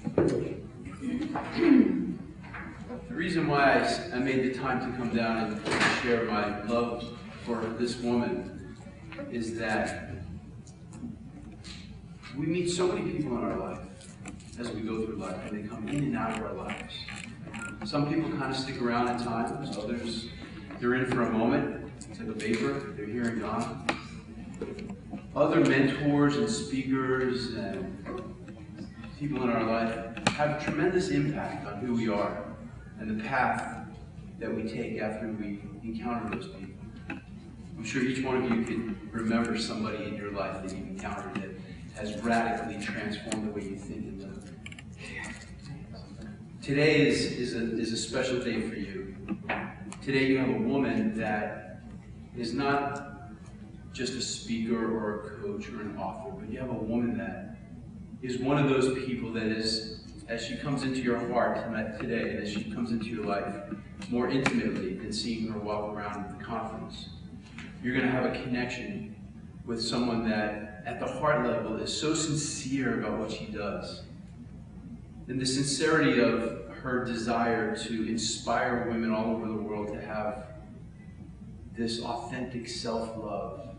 The reason why I made the time to come down and share my love for this woman is that we meet so many people in our life as we go through life, and they come in and out of our lives. Some people kind of stick around at times, others, they're in for a moment. It's like a vapor, they're here and gone. Other mentors and speakers and people in our life have a tremendous impact on who we are and the path that we take after we encounter those people. I'm sure each one of you can remember somebody in your life that you've encountered that has radically transformed the way you think and live. Today is a special day for you. Today you have a woman that is not just a speaker or a coach or an author, but you have a woman that is one of those people that is, as she comes into your heart today, and as she comes into your life more intimately than seeing her walk around at the conference, you're going to have a connection with someone that, at the heart level, is so sincere about what she does. And the sincerity of her desire to inspire women all over the world to have this authentic self-love,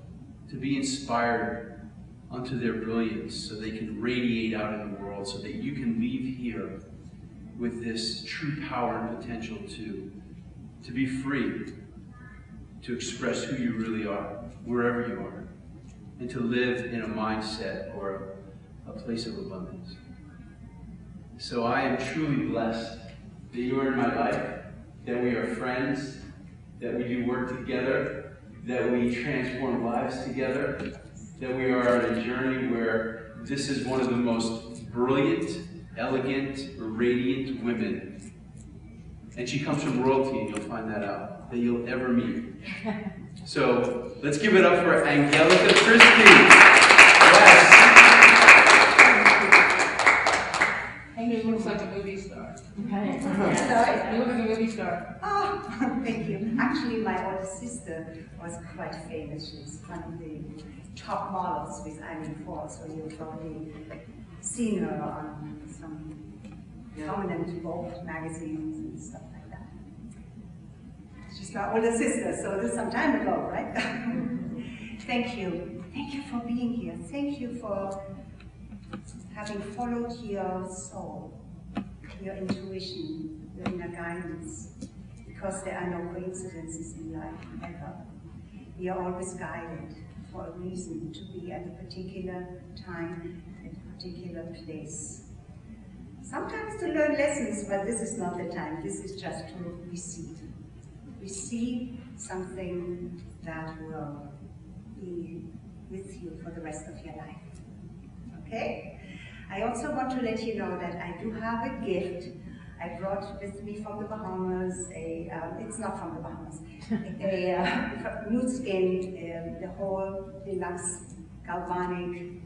to be inspired unto their brilliance so they can radiate out in the world, so that you can leave here with this true power and potential to be free, to express who you really are, wherever you are, and to live in a mindset or a place of abundance. So I am truly blessed that you are in my life, that we are friends, that we do work together, that we transform lives together, that we are on a journey where this is one of the most brilliant, elegant, radiant women. And she comes from royalty, and you'll find that out, that you'll ever meet. So let's give it up for Angelika Christie. Yes. He looks like a movie star. Right. You look like a movie star. Oh, thank you. Actually, my older sister was quite famous. She's one of the top models with Eileen Ford, so you've probably seen her on some prominent Vogue magazines and stuff like that. She's my older sister, so this is some time ago, right? Thank you. Thank you for being here. Thank you for having followed your soul, your intuition, your inner guidance, because there are no coincidences in life, ever. We are always guided for a reason, to be at a particular time, at a particular place. Sometimes to learn lessons, but this is not the time. This is just to receive. Receive something that will be with you for the rest of your life. Okay? I also want to let you know that I do have a gift. I brought with me from the Bahamas it's not from the Bahamas, a nude skin, the whole deluxe galvanic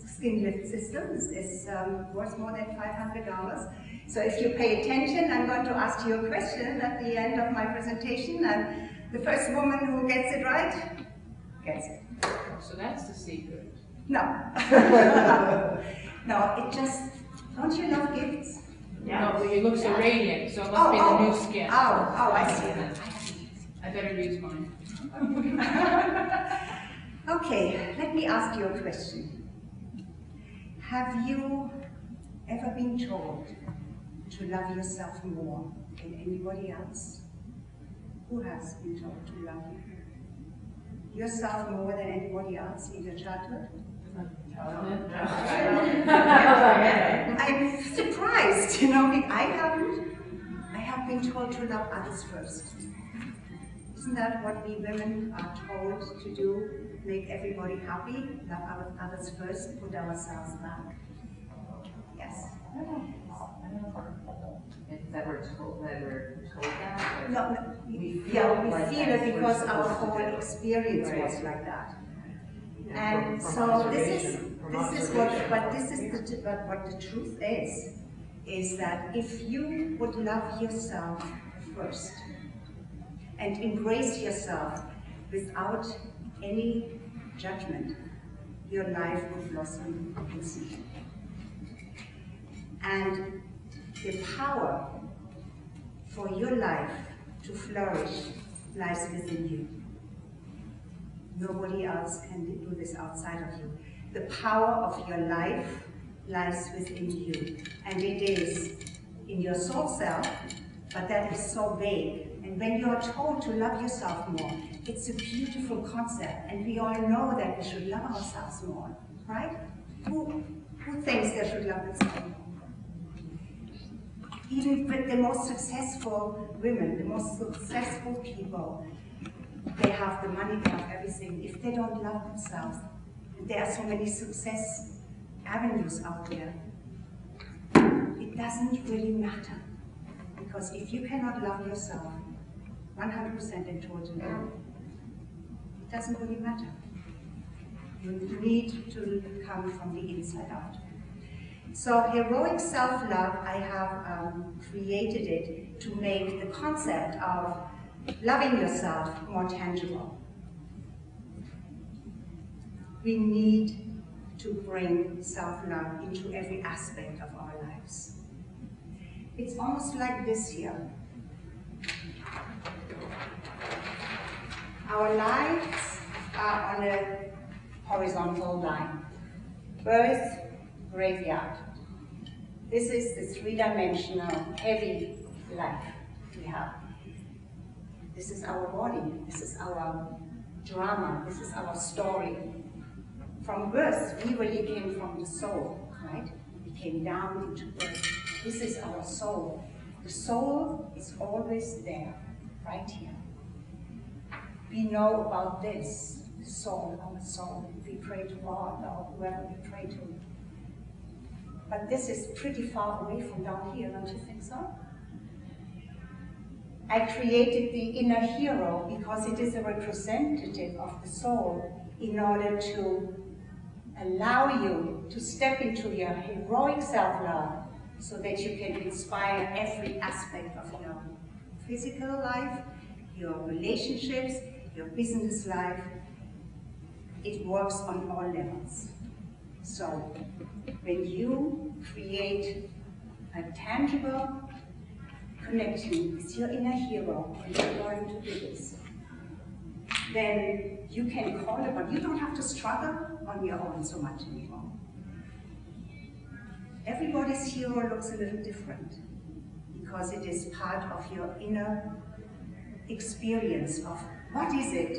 skin lift system is worth more than $500. So if you pay attention, I'm going to ask you a question at the end of my presentation, and the first woman who gets it right, gets it. So that's the secret. No. No, it just, don't you love gifts? No, but you look so radiant, so it must be the new skin. Oh, I see. I better use mine. Okay, let me ask you a question. Have you ever been told to love yourself more than anybody else? Who has been told to love yourself more than anybody else in your childhood? I'm surprised, you know, I have been told to love others first. Isn't that what we women are told to do? Make everybody happy, love others first, put ourselves back. Yes. Is that we're told that? No, we feel it because our whole experience was like that. And so this is what the truth is that if you would love yourself first and embrace yourself without any judgment, your life would blossom in seed. And the power for your life to flourish lies within you. Nobody else can do this outside of you. The power of your life lies within you. And it is in your soul self, but that is so vague. And when you are told to love yourself more, it's a beautiful concept. And we all know that we should love ourselves more, right? Who thinks they should love themselves more? Even with the most successful women, the most successful people, they have the money, they have everything. If they don't love themselves, there are so many success avenues out there, it doesn't really matter. Because if you cannot love yourself 100% and totally, it doesn't really matter. You need to come from the inside out. So heroic self-love, I have created it to make the concept of loving yourself more tangible. We need to bring self-love into every aspect of our lives. It's almost like this here. Our lives are on a horizontal line. Birth, graveyard. This is the three-dimensional, heavy life we have. This is our body, this is our drama, this is our story. From birth, we really came from the soul, right? We came down into birth. This is our soul. The soul is always there, right here. We know about this, the soul, our soul. We pray to God or whoever we pray to. But this is pretty far away from down here, don't you think so? I created the inner hero because it is a representative of the soul in order to allow you to step into your heroic self-love so that you can inspire every aspect of your physical life, your relationships, your business life. It works on all levels. So when you create a tangible connection with your inner hero, and you're going to do this, then you can call upon, you don't have to struggle on your own so much anymore. Everybody's hero looks a little different because it is part of your inner experience of what is it,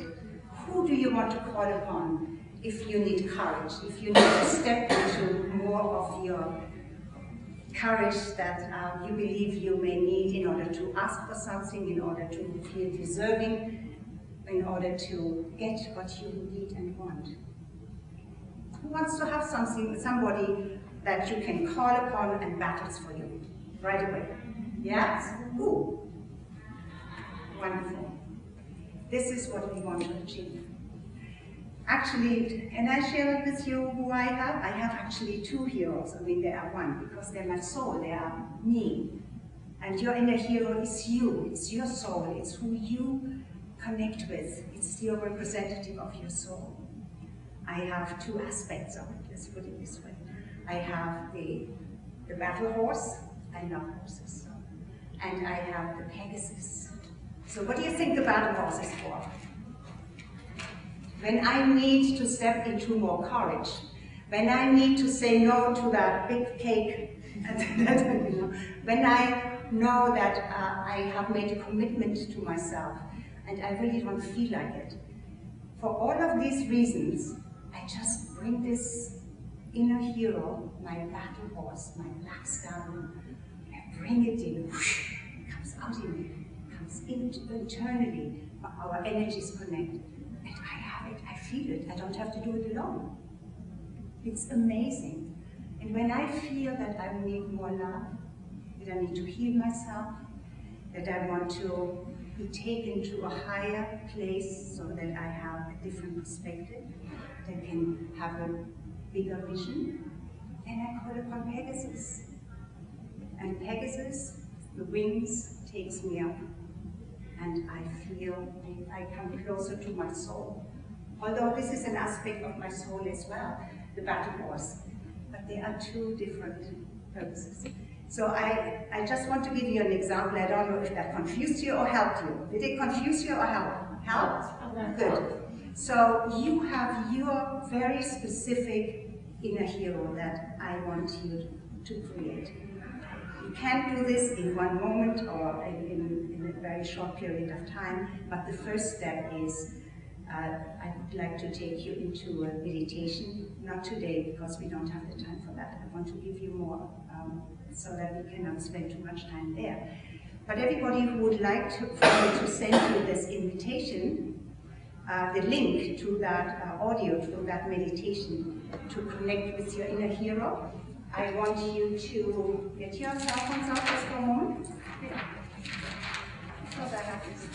who do you want to call upon if you need courage, if you need to step into more of your courage that you believe you may need in order to ask for something, in order to feel deserving, in order to get what you need and want. Who wants to have somebody that you can call upon and battles for you right away? Yes? Who? Wonderful. This is what we want to achieve. Actually, can I share with you who I have? I have actually two heroes. I mean, they are one because they're my soul, they are me. And your inner hero is you, it's your soul, it's who you connect with, it's your representative of your soul. I have two aspects of it, let's put it this way. I have the battle horse, I love horses, and I have the Pegasus. So what do you think the battle horse is for? When I need to step into more courage, when I need to say no to that big cake, when I know that I have made a commitment to myself and I really don't feel like it. For all of these reasons, I just bring this inner hero, my battle horse, my black stallion, I bring it in, whoosh, it comes out in me, it comes internally, our energies connect. And I have it, I feel it, I don't have to do it alone. It's amazing. And when I feel that I need more love, that I need to heal myself, that I want to be taken to a higher place so that I have a different perspective, that I can have a bigger vision, then I call upon Pegasus. And Pegasus, the wings, takes me up. And I feel I come closer to my soul. Although this is an aspect of my soul as well, the battle horse. But there are two different purposes. So I just want to give you an example. I don't know if that confused you or helped you. Did it confuse you or help? Helped? Good. So you have your very specific inner hero that I want you to create. You can't do this in one moment or in a very short period of time, but the first step is I would like to take you into a meditation, not today because we don't have the time for that. I want to give you more so that we cannot spend too much time there. But everybody who would like for me to send you this invitation, the link to that audio, to that meditation, to connect with your inner hero, I want you to get your cell phones out just for a moment. So that happens.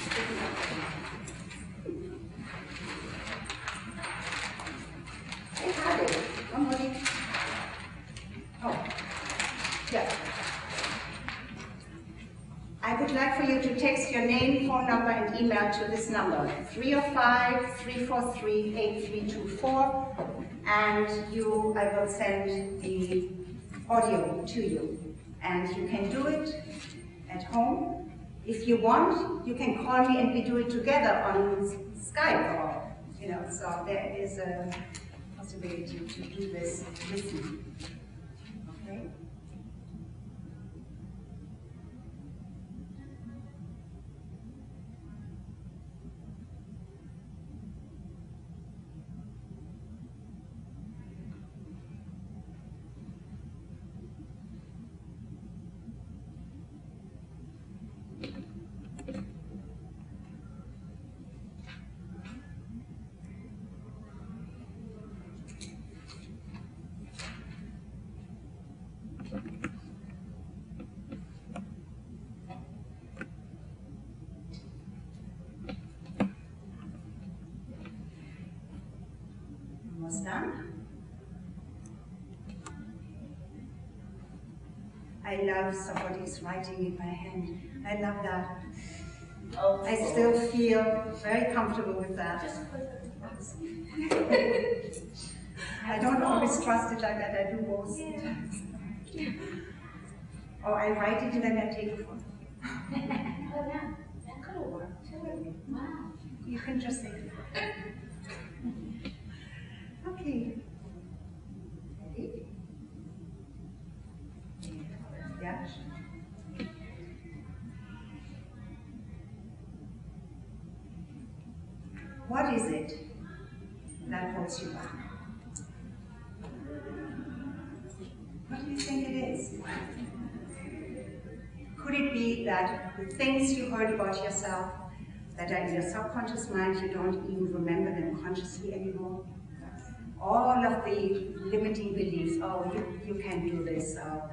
I had it. Somebody. Oh, yeah. I would like for you to text your name, phone number, and email to this number, 305-343-8324, and I will send the audio to you. And you can do it at home. If you want, you can call me and we do it together on Skype, or, so there is a possibility to do this with me. Okay? Almost done. I love somebody's writing in my hand. I love that. Oh, I still feel very comfortable with that. I don't always trust it like that. I do both. Or I write it and then I take a photo. Oh yeah, that could have worked too. Wow. You can just take a photo. Okay. Ready? Yeah. What is it that holds you back? What do you think it is? Could it be that the things you heard about yourself that are in your subconscious mind, you don't even remember them consciously anymore? All of the limiting beliefs, oh, you can't do this, or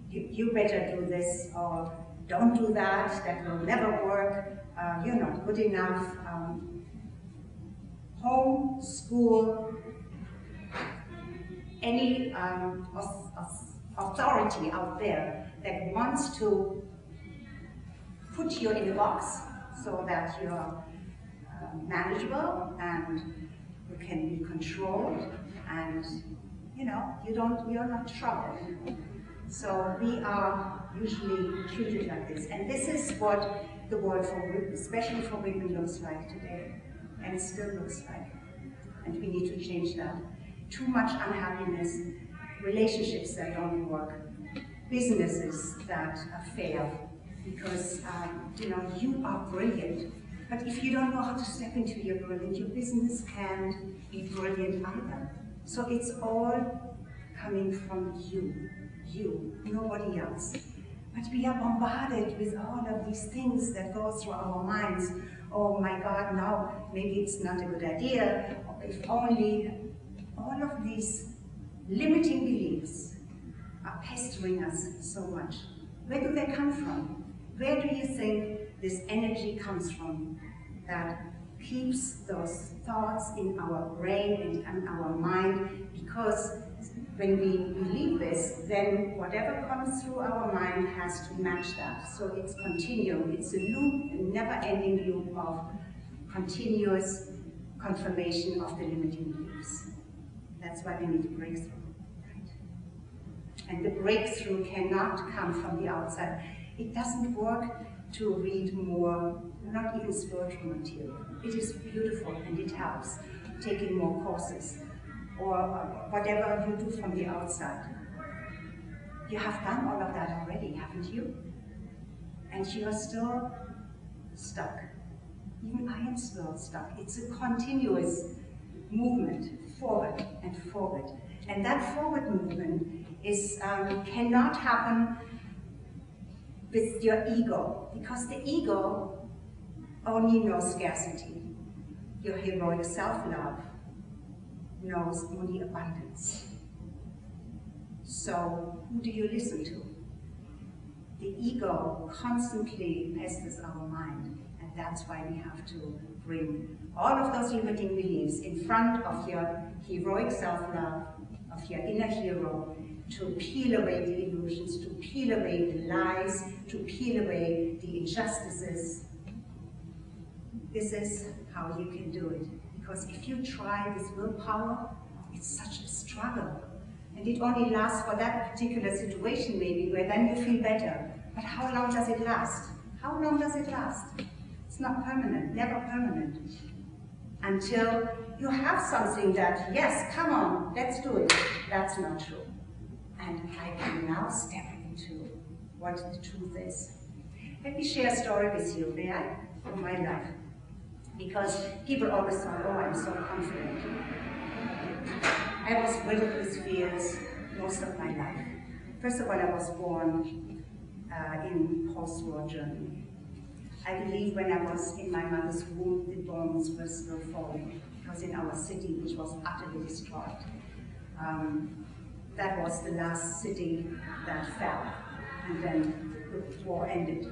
you better do this, or don't do that, that will never work, you're not good enough. Home, school, any authority out there that wants to put you in a box so that you're manageable and you can be controlled, and you're not trouble. So we are usually treated like this, and this is what the world for women, especially for women, looks like today, and it still looks like. And we need to change that. Too much unhappiness, relationships that don't work, businesses that fail, because you are brilliant. But if you don't know how to step into your brilliance, your business can't be brilliant either. So it's all coming from you, nobody else. But we are bombarded with all of these things that go through our minds. Oh my God, now maybe it's not a good idea, or if only. All of these limiting beliefs are pestering us so much. Where do they come from? Where do you think this energy comes from that keeps those thoughts in our brain and in our mind? Because when we believe this, then whatever comes through our mind has to match that. So it's continuum. It's a loop, a never-ending loop of continuous confirmation of the limiting beliefs. That's why we need a breakthrough. Right? And the breakthrough cannot come from the outside. It doesn't work to read more, not even spiritual material. It is beautiful and it helps, taking more courses or whatever you do from the outside. You have done all of that already, haven't you? And you are still stuck. Even I am still stuck. It's a continuous movement, forward and forward. And that forward movement cannot happen with your ego, because the ego only knows scarcity. Your heroic self-love knows only abundance. So who do you listen to? The ego constantly pesters our mind, and that's why we have to bring all of those limiting beliefs in front of your heroic self-love, of your inner hero, to peel away the illusions, to peel away the lies, to peel away the injustices. This is how you can do it. Because if you try with willpower, it's such a struggle. And it only lasts for that particular situation maybe, where then you feel better. But how long does it last? How long does it last? It's not permanent, never permanent. Until you have something that, yes, come on, let's do it. That's not true. And I can now step into what the truth is. Let me share a story with you, may I? From my life. Because people always thought, oh, I'm so confident. I was riddled with fears most of my life. First of all, I was born in post-war Germany. I believe when I was in my mother's womb, the bones were still falling, because in our city, which was utterly destroyed, that was the last city that fell, and then the war ended.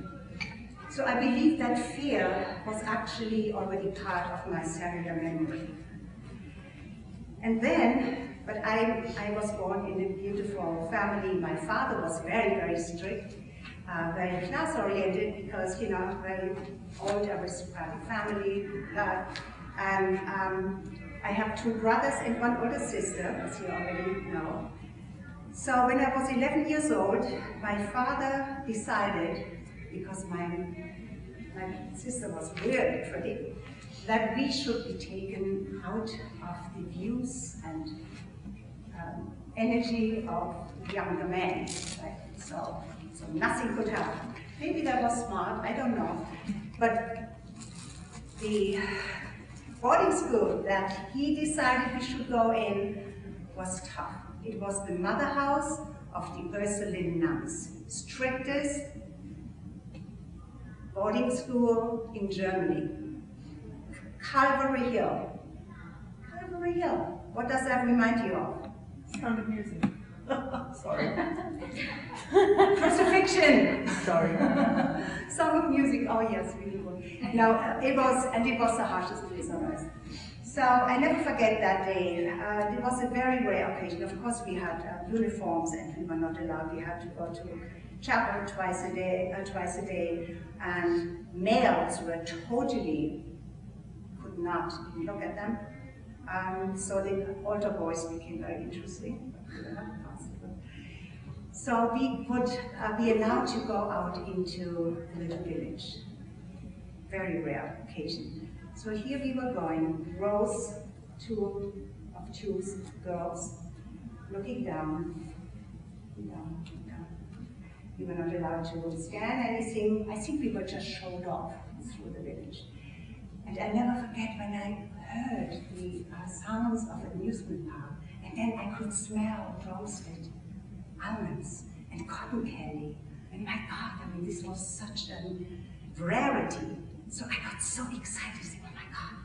So I believe that fear was actually already part of my cellular memory. And then, but I was born in a beautiful family. My father was very, very strict, very class-oriented, because, you know, very old aristocratic family. And I have two brothers and one older sister, as you already know. So when I was 11 years old, my father decided, because my sister was really pretty, that we should be taken out of the views and energy of younger men. Right? So nothing could happen. Maybe that was smart, I don't know. But the boarding school that he decided we should go in was tough. It was the mother house of the Ursuline nuns, strictest boarding school in Germany. Calvary Hill. Calvary Hill. What does that remind you of? Sound of Music. Sorry. Crucifixion. Sorry. Sound of Music. Oh yes, really good. No, it was the harshest place on earth. So I never forget that day. It was a very rare occasion. Of course, we had uniforms, and we were not allowed. We had to go to chapel twice a day, and males were totally could not look at them. So the altar boys became very interesting. So we would be allowed to go out into the little village. Very rare occasion. So here we were going, rows, two of twos, girls, looking down. We were not allowed to scan anything. I think we were just showed off through the village. And I never forget when I heard the sounds of an amusement park, and then I could smell roasted almonds and cotton candy. And my God, I mean, this was such a rarity. So I got so excited, saying, oh my God.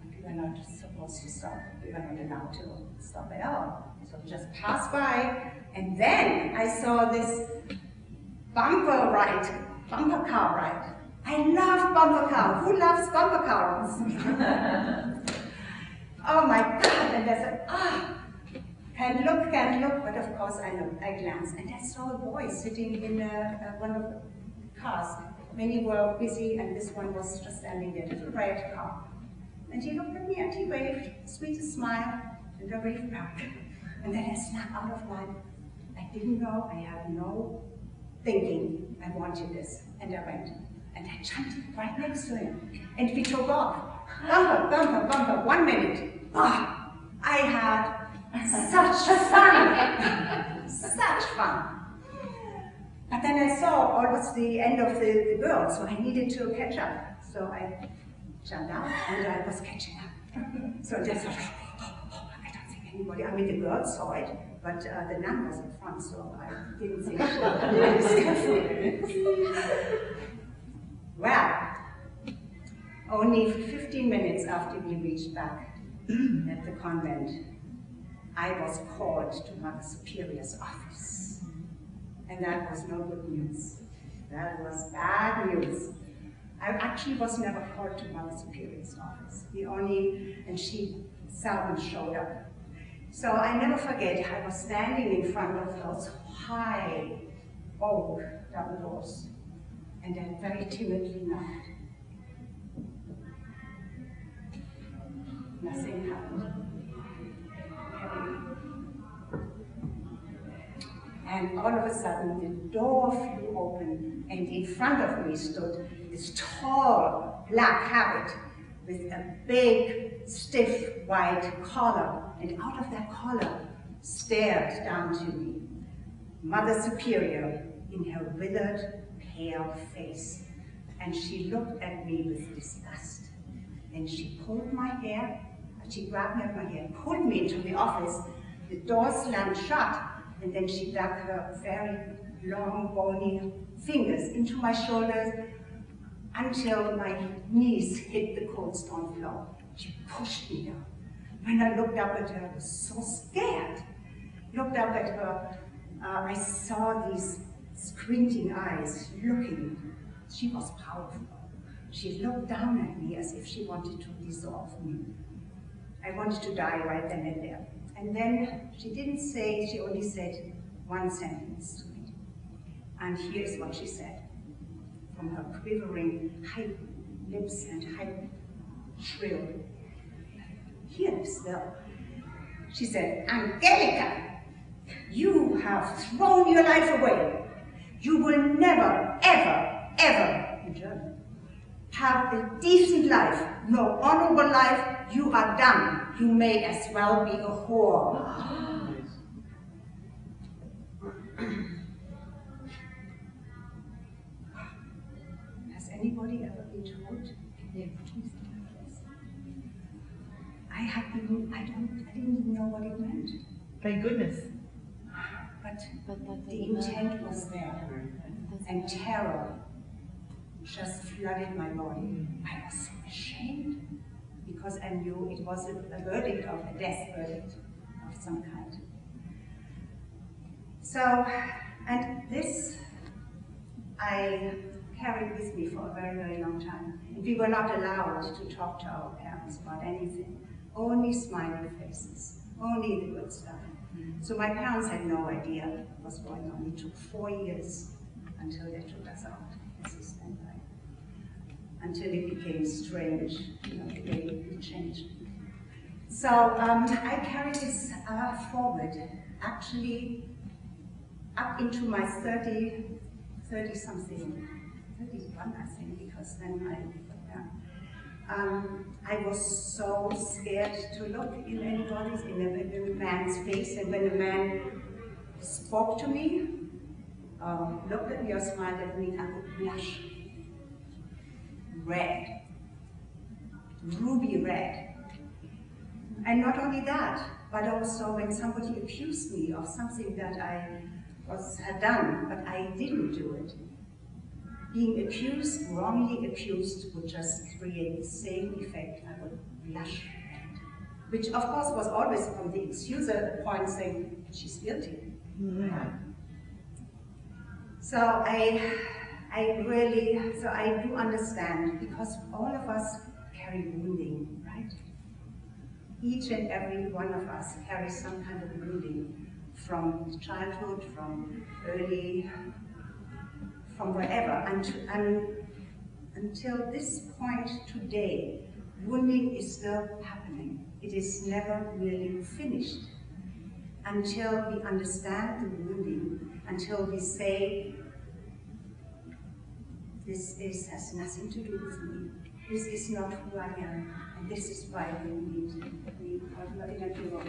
And we were not supposed to stop. We were not allowed to stop at all. So we just passed by, and then I saw this bumper car ride. I love bumper car. Who loves bumper cars? Oh my God, and I said, can't look, but of course I looked, I glanced, and I saw a boy sitting in one of the cars. Many were busy, and this one was just standing there, little red car. And he looked at me and he waved, sweetest smile, and I waved back. And then I snapped out of line. I didn't know, I had no thinking I wanted this. And I went. And I jumped right next to him. And we took off. Bumper, bumper, bumper, 1 minute. Ah, I had such fun. Such fun. But then I saw it was the end of the girl, so I needed to catch up. So I jumped out and I was catching up. So I just thought, I don't think anybody, I mean the girls saw it, but the nun was in front, so I didn't think she was. Well, only 15 minutes after we reached back at the convent, I was called to Mother Superior's office. And that was no good news. That was bad news. I actually was never called to Mother Superior's office. And she seldom showed up. So I never forget, I was standing in front of those high oak double doors, and I very timidly knocked. Nothing happened. And all of a sudden, the door flew open, and in front of me stood this tall black habit with a big, stiff, white collar, and out of that collar stared down to me, Mother Superior in her withered, pale face. And she looked at me with disgust. And she pulled my hair, she grabbed me by my hair, pulled me into the office, the door slammed shut, and then she dug her very long, bony fingers into my shoulders until my knees hit the cold stone floor. She pushed me down. When I looked up at her, I was so scared. Looked up at her, I saw these squinting eyes looking. She was powerful. She looked down at me as if she wanted to dissolve me. I wanted to die right then and there. And then she didn't say, she only said one sentence to me. And here's what she said, from her quivering high lips and high shrill. Hear this though. She said, Angelika, you have thrown your life away. You will never, ever, ever, in German, have a decent life, no honorable life. You are done. You may as well be a whore. Has anybody ever been told? Yeah. I didn't even know what it meant. Thank goodness. But the intent was there, and terror just flooded my body. I was so ashamed, because I knew it was a verdict of a death verdict of some kind. So, and this I carried with me for a very, very long time. And we were not allowed to talk to our parents about anything, only smiling faces, only the good stuff. So my parents had no idea what was going on. It took 4 years until they took us out. Until it became strange, you know, the way it changed. So I carried this forward, actually up into my 30-something, 31 I think, because then I was so scared to look in anybody's, in a man's face, and when a man spoke to me, looked at me or smiled at me, I would blush. Red, ruby red. And not only that, but also when somebody accused me of something that I had done, but I didn't do it. Being accused, wrongly accused, would just create the same effect. I would blush red. Which of course was always from the accuser point saying, she's guilty. Mm-hmm. So I do understand, because all of us carry wounding, right? Each and every one of us carries some kind of wounding from childhood, from early, from wherever, until this point today, wounding is still happening. It is never really finished. until we understand the wounding, until we say, this has nothing to do with me. This is not who I am, and this is why we need me in a hero.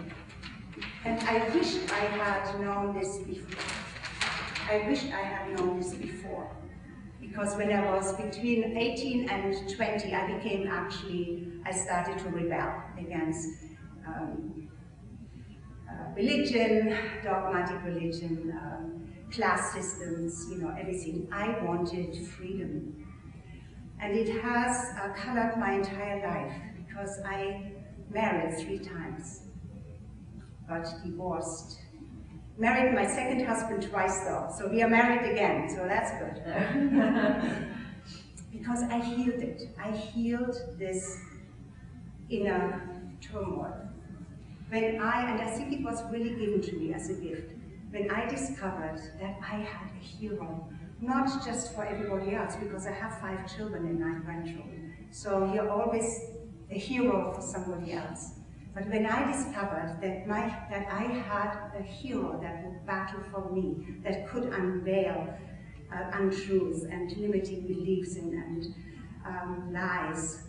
And I wish I had known this before. I wish I had known this before. Because when I was between 18 and 20, I started to rebel against religion, dogmatic religion, class systems, everything. I wanted freedom. And it has colored my entire life, because I married 3 times, but divorced. Married my second husband twice though, so we are married again, so that's good. Because I healed it. I healed this inner turmoil. And I think it was really given to me as a gift, when I discovered that I had a hero, not just for everybody else, because I have 5 children and 9 grandchildren. So you're always a hero for somebody else. But when I discovered that I had a hero that would battle for me, that could unveil untruths and limiting beliefs and lies,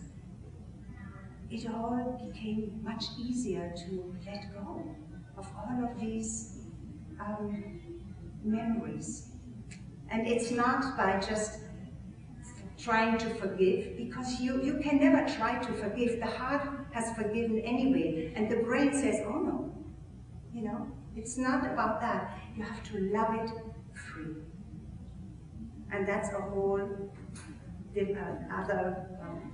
it all became much easier to let go of all of these memories. And it's not by just trying to forgive, because you can never try to forgive. The heart has forgiven anyway, and the brain says, oh no. It's not about that. You have to love it free. And that's a whole other,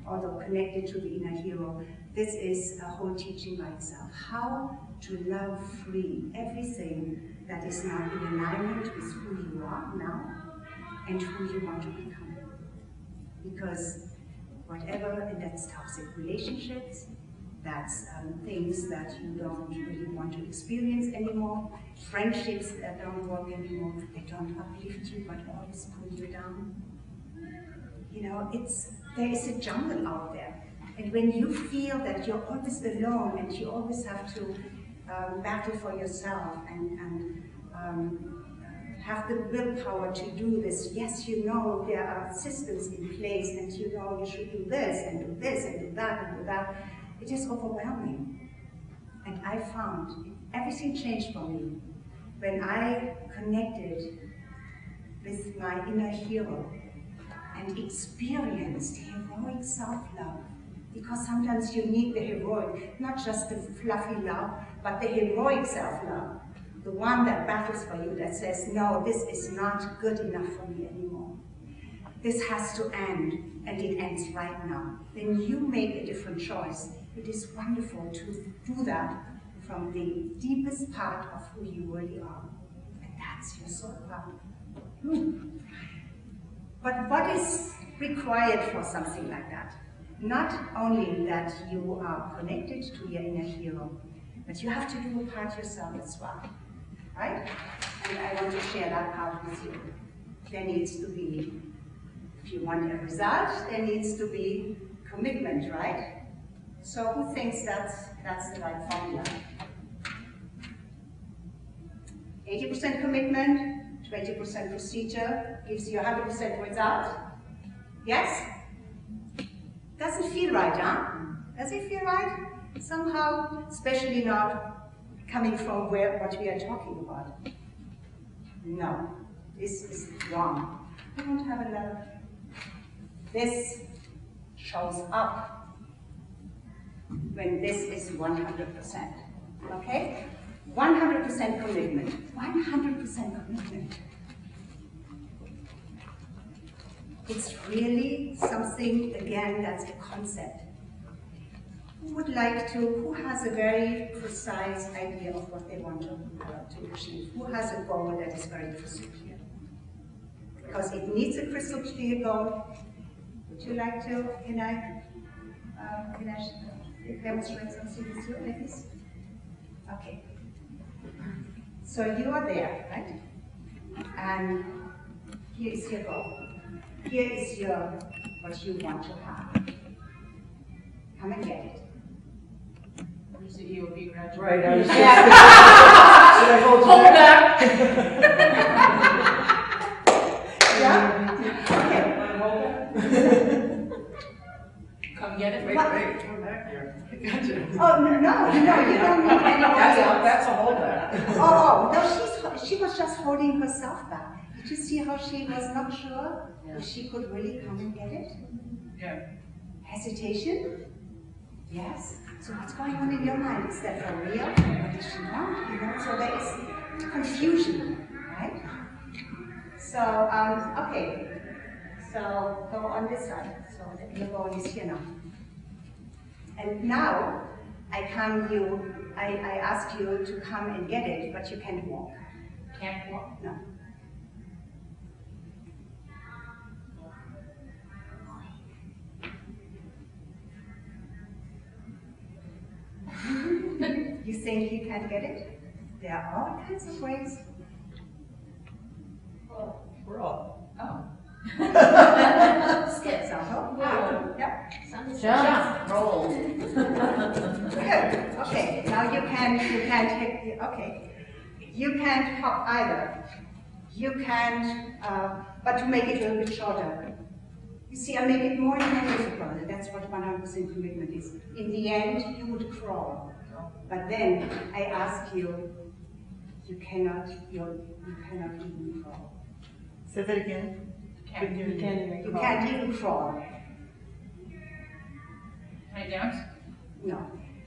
although connected to the inner hero, this is a whole teaching by itself. How to love free everything that is not in alignment with who you are now and who you want to become. Because whatever, and that's toxic relationships, that's things that you don't really want to experience anymore, friendships that don't work anymore, they don't uplift you but always pull you down. There is a jungle out there. And when you feel that you're always alone and you always have to battle for yourself and have the willpower to do this, yes, there are systems in place, and you should do this and do this and do that and do that. It is overwhelming. And I found everything changed for me when I connected with my inner hero and experienced heroic self-love. Because sometimes you need the heroic, not just the fluffy love, but the heroic self-love. The one that battles for you, that says, no, this is not good enough for me anymore. This has to end, and it ends right now. Then you make a different choice. It is wonderful to do that from the deepest part of who you really are. And that's your soul part. But what is required for something like that? Not only that you are connected to your inner hero, but you have to do a part yourself as well. Right? And I want to share that part with you. There needs to be, if you want a result, there needs to be commitment, right? So who thinks that's the right formula? 80% commitment, 20% procedure gives you 100% result. Yes? Doesn't feel right, huh? Does it feel right? Somehow, especially not coming from what we are talking about. No, this is wrong. We don't have enough. This shows up when this is 100%. Okay? 100% commitment. 100% commitment. It's really something, again, that's a concept. Who has a very precise idea of what they want to achieve? Who has a goal that is very crystal clear? Because it needs a crystal clear goal. Would you like to, can I demonstrate something with you, ladies? Okay. So you are there, right? And here is your goal. Here is what you want to have. Come and get it. He's an EOB graduate. Right, I was just. Yeah. Should I hold you Hold back? Yeah? Okay. Come get it. Wait, come back here. Gotcha. Oh, no, you don't need anybody else. That's a hold back. Oh, no, she was just holding herself back. Did you see how she was not sure if she could really come and get it? Yeah. Hesitation? Yes. So what's going on in your mind? Is that for real? What does she want? You know, so there is confusion, right? So, okay. So go on this side. So your goal is here now. And now I ask you to come and get it, but you can't walk. Can't walk? No. You think you can't get it? There are all kinds of ways. We're all. Oh. Skip, example. Yep. Jump. Roll. Good. Okay. Now you can't hit. Okay. You can't hop either. You can't. But to make it a little bit shorter. You see, I make it more manageable. That's what 100% commitment is. In the end, you would crawl. But then I ask you, you cannot even crawl. Say that again. You can't even crawl. Can I dance? No.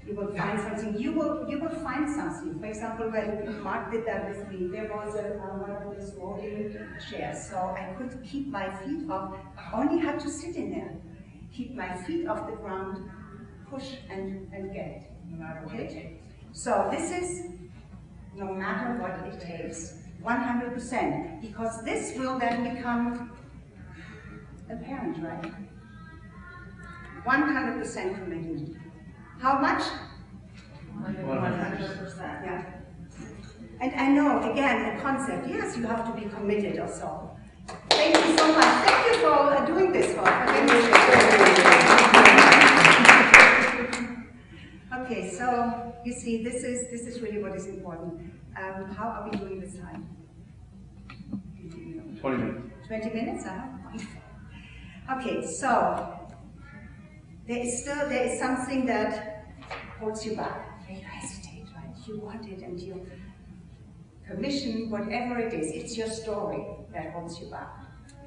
You will find something. You will find something. For example, when Mark did that with me, there was one of those rolling chairs, so I could keep my feet off. I only had to sit in there, keep my feet off the ground, push and get it. No matter what it takes. So this is no matter what it takes, 100%, because this will then become apparent, right? 100% commitment. How much? 100%. Yeah. And I know, again, a concept, yes, you have to be committed or so. Thank you so much. Thank you for doing this for Okay, so you see, this is really what is important. How are we doing this time? 20 minutes. 20 minutes? Okay, so there is something that holds you back. You hesitate, right? You want it and you permission, whatever it is, it's your story that holds you back.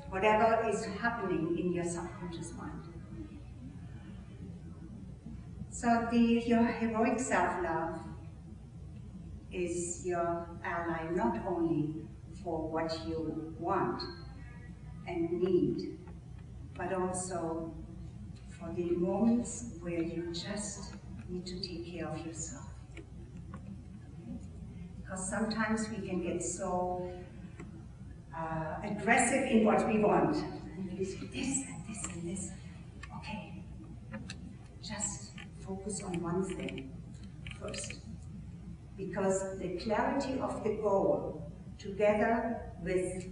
Whatever is happening in your subconscious mind. So your heroic self-love is your ally not only for what you want and need, but also for the moments where you just need to take care of yourself. Because sometimes we can get so aggressive in what we want. And we say this and this and this. Okay, just focus on one thing first. Because the clarity of the goal, together with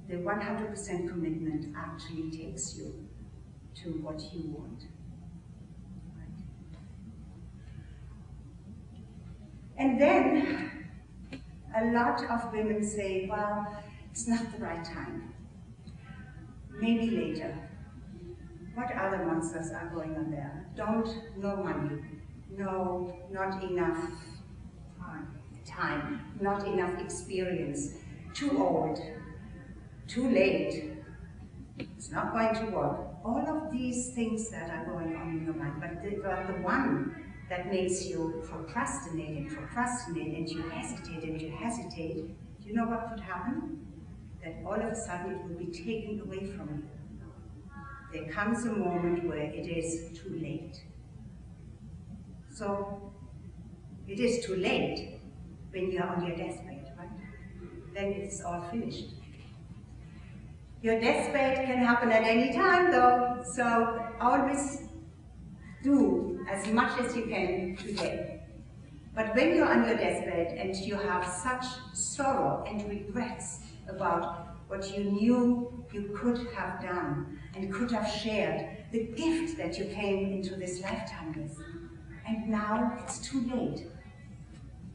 the 100% commitment, actually takes you to what you want. Right? And then, a lot of women say, well, it's not the right time. Maybe later. What other monsters are going on there? No money, no, not enough time, not enough experience, too old, too late, it's not going to work. All of these things that are going on in your mind, but the one that makes you procrastinate, and you hesitate, you know what could happen? That all of a sudden it will be taken away from you. There comes a moment where it is too late. So, it is too late when you are on your deathbed, right? Then it's all finished. Your deathbed can happen at any time though, so always do as much as you can today. But when you're on your deathbed and you have such sorrow and regrets about what you knew you could have done and could have shared, the gift that you came into this lifetime with, And now it's too late.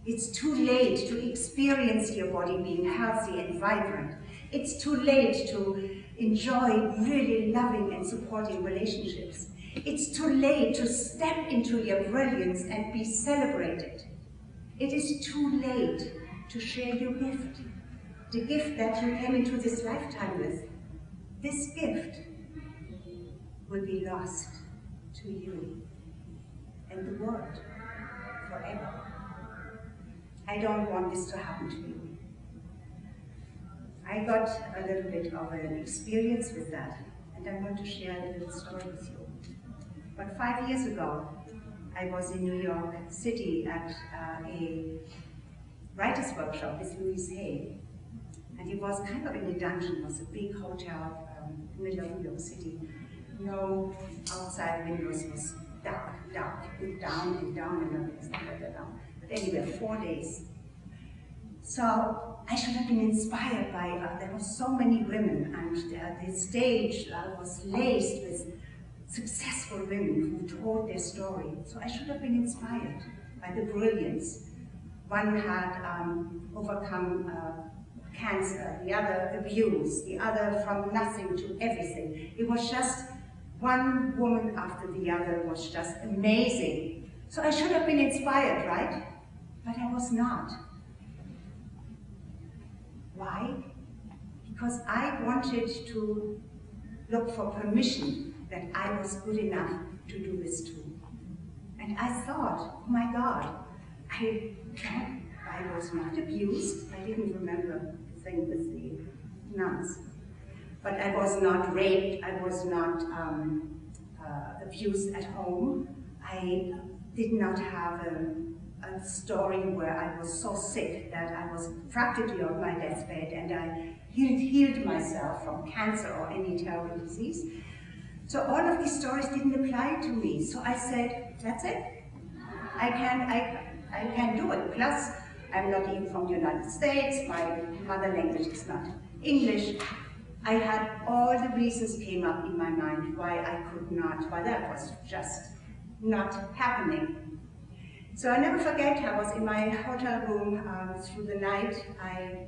It's too late to experience your body being healthy and vibrant. It's too late to enjoy really loving and supporting relationships. It's too late to step into your brilliance and be celebrated. It is too late to share your gift, the gift that you came into this lifetime with. This gift will be lost to you and the world forever. I don't want this to happen to you. I got a little bit of an experience with that, and I want to share a little story with you. But 5 years ago, I was in New York City at a writer's workshop with Louise Hay. And it was kind of in a dungeon. It was a big hotel in the middle of New York City. No outside windows, was dark, and down and everything like that down. But anyway, 4 days. So I should have been inspired by, there were so many women, and the stage was laced with successful women who told their story. So I should have been inspired by the brilliance. One had overcome cancer, the other abuse, the other from nothing to everything. It was just one woman after the other, was just amazing. So I should have been inspired, right? But I was not. Why? Because I wanted to look for permission that I was good enough to do this too. And I thought, oh my God, I was not abused. I didn't remember the thing with the nuns. But I was not raped. I was not abused at home. I did not have a story where I was so sick that I was practically on my deathbed, and I healed myself from cancer or any terrible disease. So all of these stories didn't apply to me. So I said, that's it. I can do it. Plus, I'm not even from the United States. My mother language is not English. I had all the reasons came up in my mind why I could not, why that was just not happening. So I never forget, I was in my hotel room through the night. I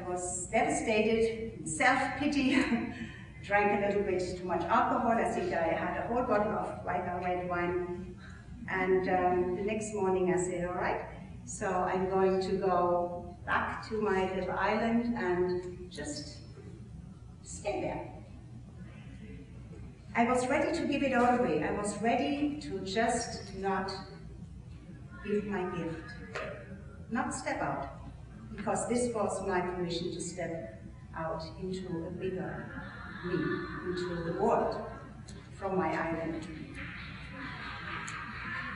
was devastated, self-pity, drank a little bit too much alcohol. I think I had a whole bottle of white wine. And the next morning I said, all right, so I'm going to go back to my little island and just stay there. I was ready to give it all away. I was ready to just not give my gift, not step out, because this was my permission to step out into a bigger me, into the world from my island.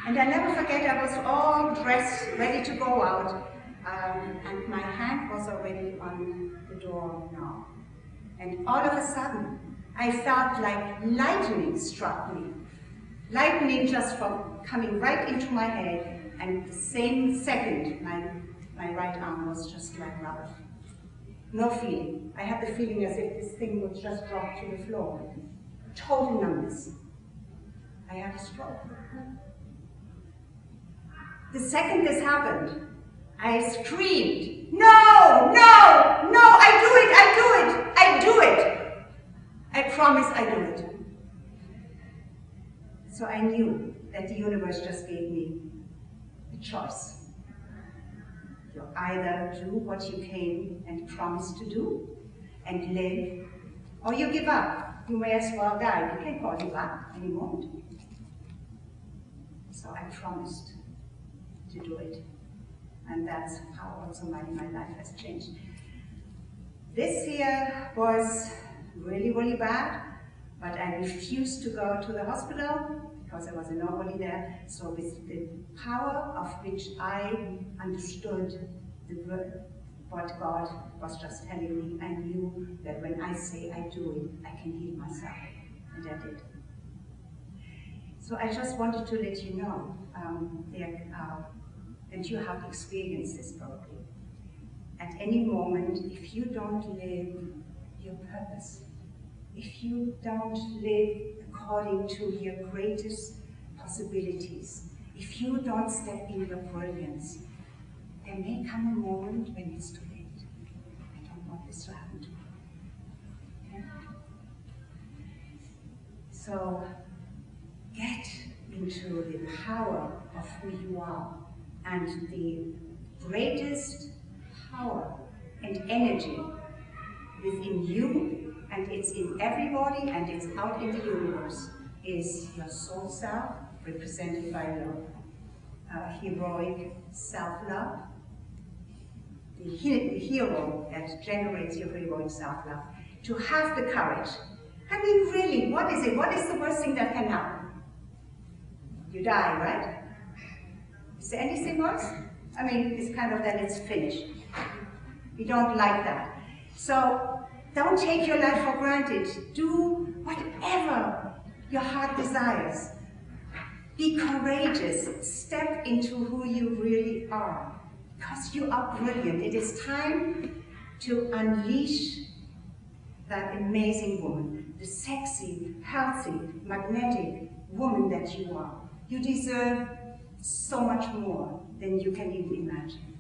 And I never forget, I was all dressed, ready to go out, and my hand was already on the door now. And all of a sudden, I felt like lightning struck me. Lightning just from coming right into my head, and the same second, my right arm was just like rubber. No feeling. I had the feeling as if this thing would just drop to the floor. Total numbness. I had a stroke. The second this happened, I screamed, no, no, no, I do it. I promise I do it. So I knew that the universe just gave me a choice. You either do what you came and promised to do and live, or you give up. You may as well die. You can't call you back, and you won't. So I promised to do it. And that's how also my life has changed. This year was really, really bad, but I refused to go to the hospital because there was a nobody there. So with the power of which I understood what God was just telling me, I knew that when I say I do it, I can heal myself, and I did. So I just wanted to let you know that you have experienced this probably. At any moment, if you don't live your purpose, if you don't live according to your greatest possibilities, If you don't step in your brilliance, there may come a moment when it's too late. I don't want this to happen to you. Okay? So get into the power of who you are, and the greatest power and energy within you, and it's in everybody and it's out in the universe, is your soul self, represented by your heroic self-love, the hero that generates your heroic self-love, to have the courage. I mean, really, what is it? What is the worst thing that can happen? You die, right? Is there anything worse? I mean, it's kind of that it's finished. We don't like that. So don't take your life for granted. Do whatever your heart desires. Be courageous. Step into who you really are. Because you are brilliant. It is time to unleash that amazing woman, the sexy, healthy, magnetic woman that you are. You deserve so much more than you can even imagine.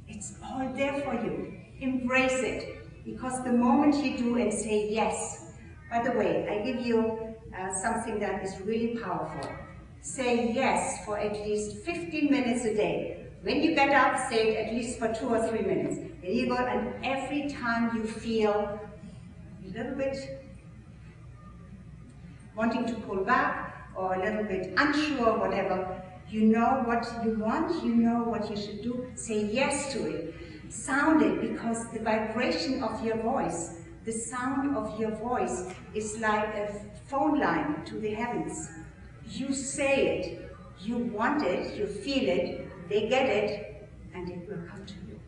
It's all there for you. Embrace it, because the moment you do and say yes. By the way, I give you something that is really powerful. Say yes for at least 15 minutes a day. When you get up, say it at least for 2 or 3 minutes. Then you go, and every time you feel a little bit wanting to pull back, or a little bit unsure, whatever, you know what you want, you know what you should do, say yes to it. Sound it, because the vibration of your voice, the sound of your voice is like a phone line to the heavens. You say it, you want it, you feel it, they get it, and it will come to you.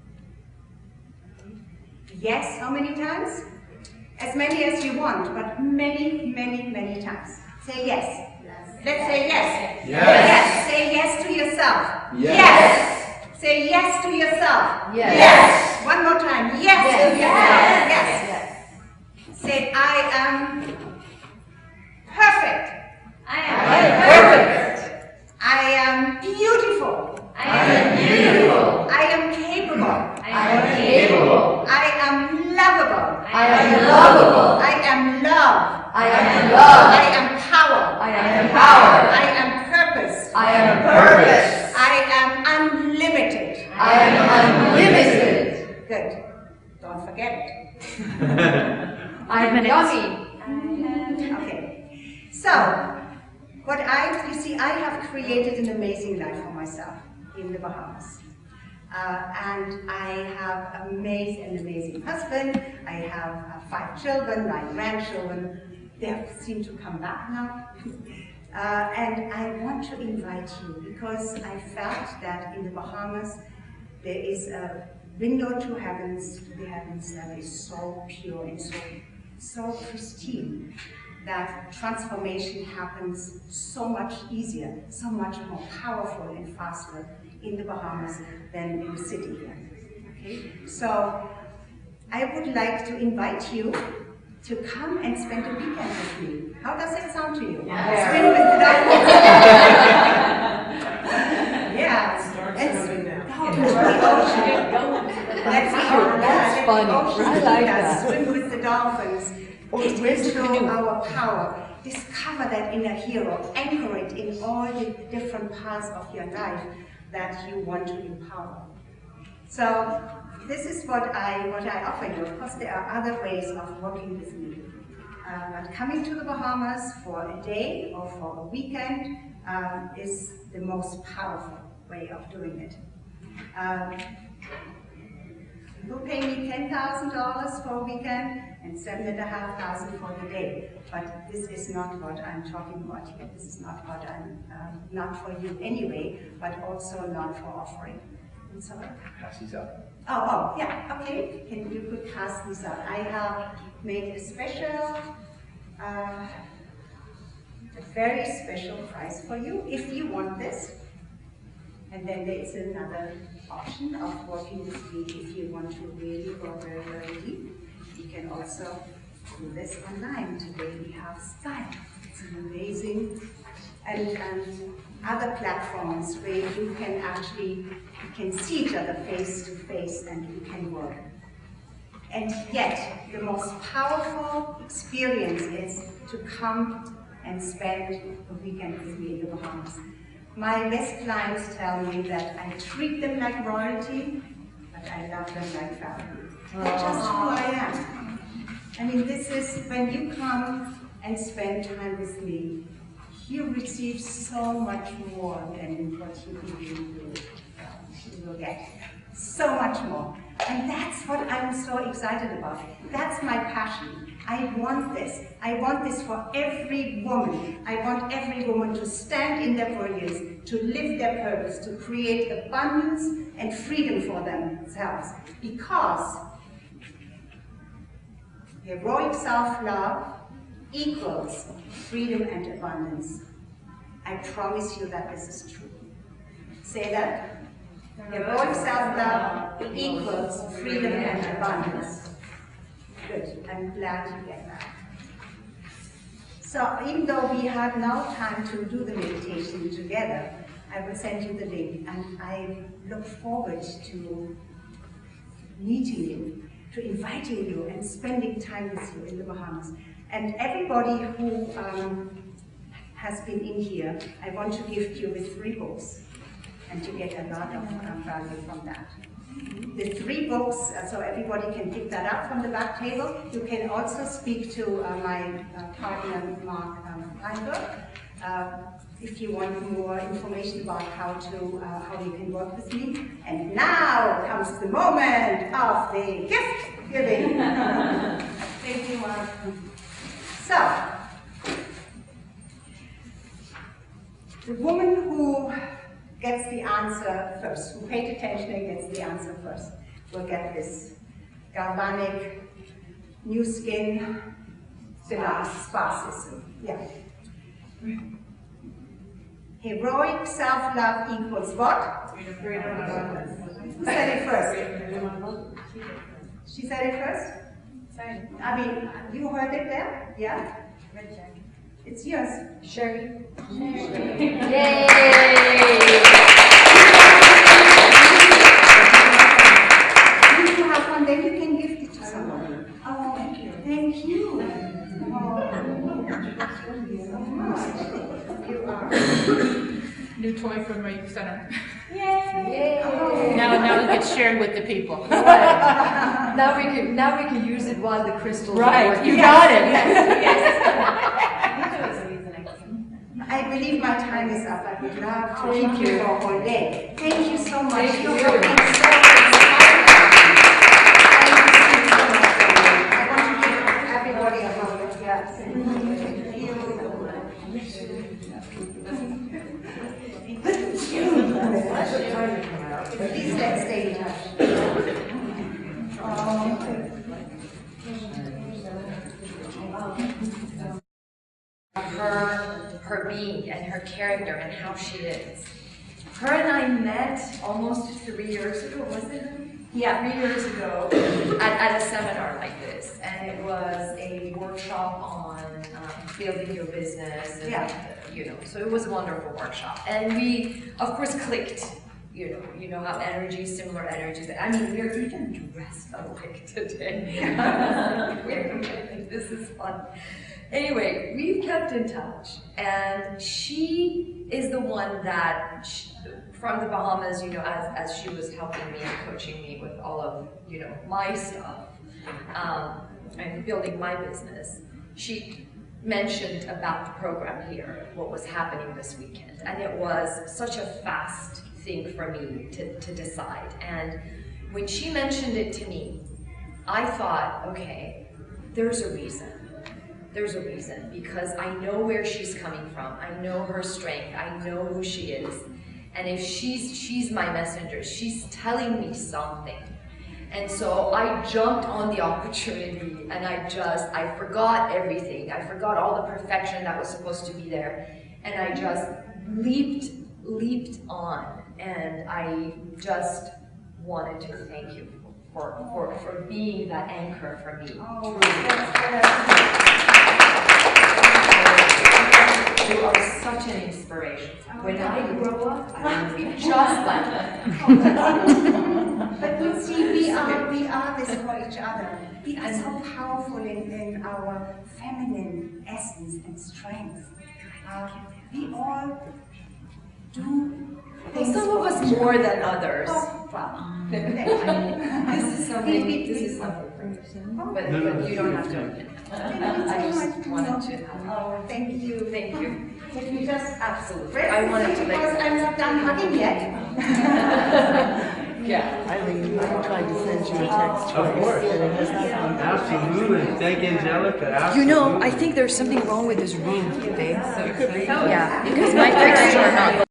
Yes, how many times? As many as you want, but many, many, many times. Say yes. Let's say yes. Yes. Yes. Say yes to yourself. Yes. Yes. Say yes to yourself. Yes. Yes. One more time. Yes, Yes. to yourself. Yes. Yes. Say, I am perfect. I I am am perfect. I am beautiful. I am beautiful. I am capable. I am capable. I am lovable. I am lovable. I am love. I am I love. am power. I am power. I am purpose. I am purpose. I am unlimited. I am unlimited. Good. Don't forget it. I am yummy. Okay. So, you see, I have created an amazing life for myself in the Bahamas. And I have an amazing husband. I have 5 children, 9 grandchildren. They seem to come back now. And I want to invite you, because I felt that in the Bahamas there is a window to the heavens that is so pure and so pristine, that transformation happens so much easier, so much more powerful and faster in the Bahamas than in the city here. Okay? So I would like to invite you to come and spend a weekend with me. How does that sound to you? Yeah. Swim with the dolphins. Yeah. Start swimming now. Go to the ocean. Let's go. That's funny. I like Yeah, that. swim with the dolphins. Get into our power. Discover that inner hero. Anchor it in all the different parts of your life that you want to empower. So this is what I offer you. Of course, there are other ways of working with me. But coming to the Bahamas for a day or for a weekend is the most powerful way of doing it. People pay me $10,000 for a weekend and $7,500 for the day. But this is not what I'm talking about here. This is not what I'm, not for you anyway, but also not for offering. I'm sorry? Pass these up. Oh, yeah, okay. You could pass these out. I have made a special, a very special price for you if you want this. And then there is another option of working with me if you want to really go very, very deep. You can also do this online. Today we have Skype. It's an amazing, and other platforms where you can see each other face to face and you can work. And yet, the most powerful experience is to come and spend a weekend with me in the Bahamas. My best clients tell me that I treat them like royalty, but I love them like family. That's just who I am. I mean, this is, when you come and spend time with me, you receive so much more than what you will get. So much more. And that's what I'm so excited about. That's my passion. I want this. I want this for every woman. I want every woman to stand in their brilliance, to live their purpose, to create abundance and freedom for themselves. Because heroic self-love equals freedom and abundance. I promise you that this is true. Say that. Heroic self-love equals freedom and abundance. Good, I'm glad you get that. So even though we have now time to do the meditation together, I will send you the link, and I look forward to meeting you, to inviting you and spending time with you in the Bahamas. And everybody who has been in here, I want to gift you with 3 books. And you get a lot of value from that. The 3 books, so everybody can pick that up from the back table. You can also speak to my partner, Mark Feinberg, if you want more information about how you can work with me. And now comes the moment of the gift giving. Thank you, Mark. So, the woman who gets the answer first, who paid attention and gets the answer first, will get this galvanic new skin spa system. Yeah. Heroic self-love equals what? Freedom and abundance. Who said it first? She said it first? I mean, you heard it there? Yeah? It's yours. Sherry. Yay! If you have one, then you can gift it to someone. Oh, thank you. Thank you. New toy from my youth center. Yay! Now it gets shared with the people. Right. Now we can use it while the crystals are Right, working. you got it. I believe my time is up. I would love to keep you for a whole day. Thank you so much. Thank you. have been so inspiring. I want to give everybody a hug. Yes. Please let's stay in touch. Her being and her character and how she is. Her and I met almost 3 years ago, was it? Yeah, 3 years ago at a seminar like this, and it was a workshop on building your business, and, so it was a wonderful workshop, and we of course clicked. You know how energies, similar energies. I mean, we're even dressed alike today. This is fun. Anyway, we've kept in touch, and she is the one that, from the Bahamas, as she was helping me and coaching me with all of, my stuff, and building my business, she mentioned about the program here, what was happening this weekend, and it was such a fast thing for me to decide. And when she mentioned it to me, I thought, okay, there's a reason. There's a reason, because I know where she's coming from. I know her strength. I know who she is. And if she's my messenger, she's telling me something. And so I jumped on the opportunity, and I forgot everything. I forgot all the perfection that was supposed to be there. And I just leaped on. And I just wanted to thank you for being that anchor for me. You are such such an inspiration. When I grow up, I want to be just like her. But you see, we are this for each other. We are so powerful in our feminine essence and strength. We all do Well, some of us more than others. This is something but you don't have to admit. I just wanted to. Oh, thank you. Thank you. Can you just Absolutely. I wanted to like. because I'm not done hugging yet. Yeah. Eileen, I tried to send you a text. Of course. and it has not come through. Absolutely. Thank Angelika. Absolutely. You know, I think there's something wrong with this room, babe. Oh, Yeah, because my texts are not